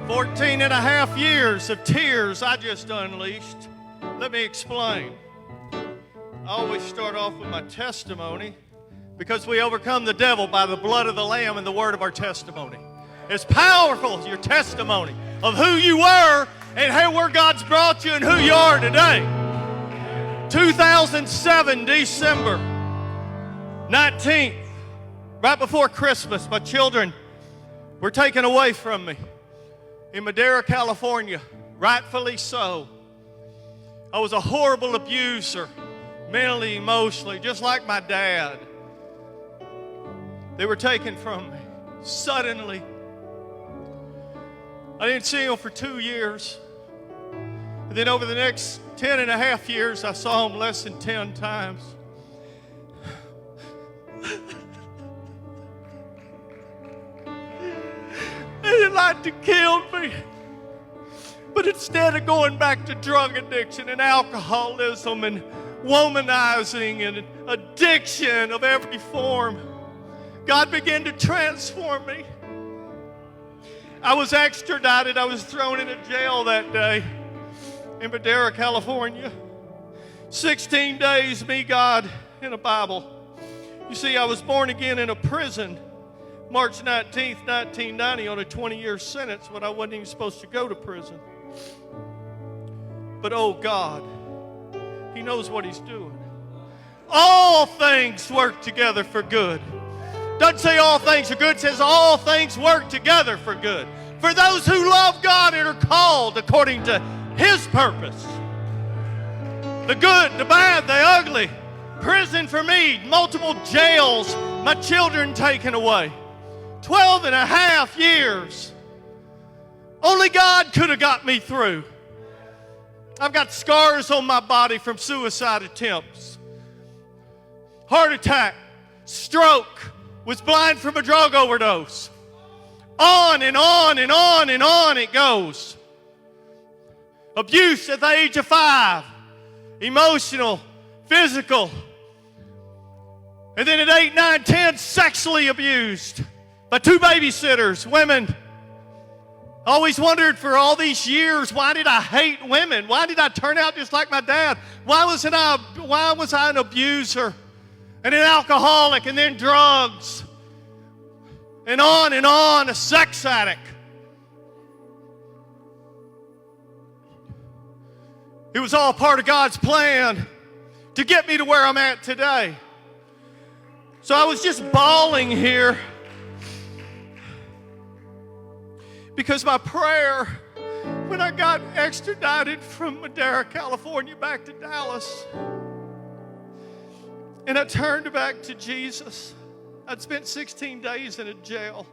14 and a half years of tears I just unleashed. Let me explain. I always start off with my testimony because we overcome the devil by the blood of the Lamb and the word of our testimony. It's powerful, your testimony of who you were and where God's brought you and who you are today. 2007, December 19th, right before Christmas, my children were taken away from me in Madera, California, rightfully so. I was a horrible abuser, mentally, emotionally, just like my dad. They were taken from me suddenly. I didn't see them for 2 years. And then over the next 10 and a half years, I saw them less than 10 times. They'd like to kill me. But instead of going back to drug addiction and alcoholism and womanizing and addiction of every form, God began to transform me. I was extradited. I was thrown into jail that day in Madera, California. 16 days, me, God, in a Bible. You see, I was born again in a prison March 19th, 1990 on a 20-year sentence when I wasn't even supposed to go to prison. But oh God, He knows what He's doing. All things work together for good. Doesn't say all things are good, it says all things work together for good. For those who love God and are called according to His purpose. The good, the bad, the ugly. Prison for me, multiple jails, my children taken away. 12 and a half years. Only God could have got me through. I've got scars on my body from suicide attempts. Heart attack, stroke, was blind from a drug overdose. On and on and on and on it goes. Abuse at the age of 5. Emotional, physical. And then at 8, 9, 10, sexually abused by 2 babysitters, women. I always wondered for all these years, why did I hate women? Why did I turn out just like my dad? Why was I an abuser and an alcoholic and then drugs and on, a sex addict? It was all part of God's plan to get me to where I'm at today. So I was just bawling here because my prayer when I got extradited from Madera, California back to Dallas, and I turned back to Jesus. I'd spent 16 days in a jail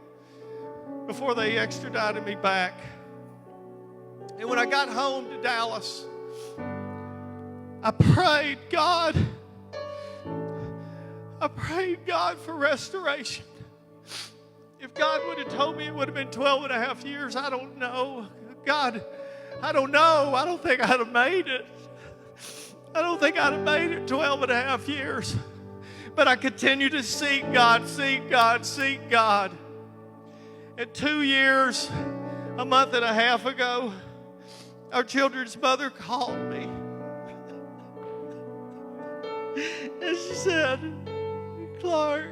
before they extradited me back. And when I got home to Dallas, I prayed God for restoration. If God would have told me it would have been 12 and a half years, I don't know. God, I don't know. I don't think I'd have made it. I don't think I'd have made it 12 and a half years. But I continue to seek God, seek God, seek God. And 2 years, a month and a half ago, our children's mother called me. And she said, Clark,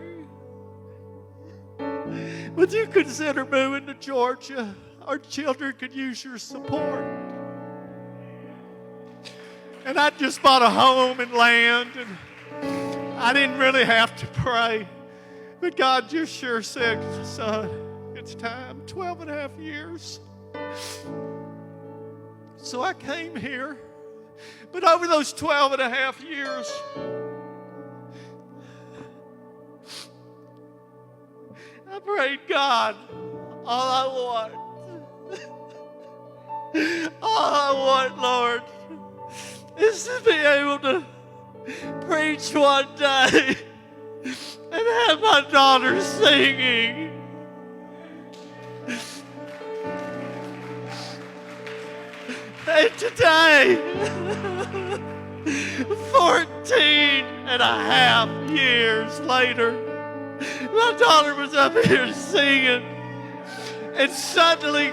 would you consider moving to Georgia? Our children could use your support. And I just bought a home and land, and I didn't really have to pray. But God just sure said, son, it's time. 12 and a half years. So I came here. But over those 12 and a half years, I prayed, God, all I want, Lord, is to be able to preach one day and have my daughter singing. And today, 14 and a half years later, my daughter was up here singing, and suddenly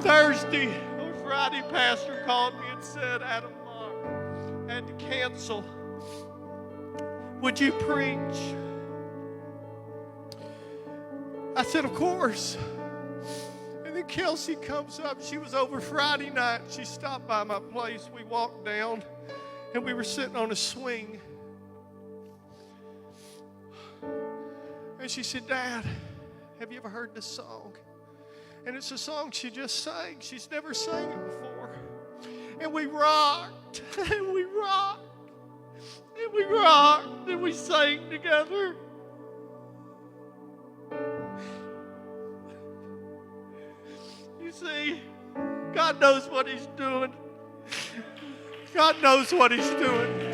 Thursday or Friday, Pastor called me and said, Adam Mark had to cancel. Would you preach? I said, of course. And then Kelsey comes up. She was over Friday night. She stopped by my place. We walked down, and we were sitting on a swing. And she said, Dad, have you ever heard this song? And it's a song she just sang. She's never sang it before. And we rocked, and we rocked, and we rocked, and we sang together. You see, God knows what He's doing. God knows what He's doing.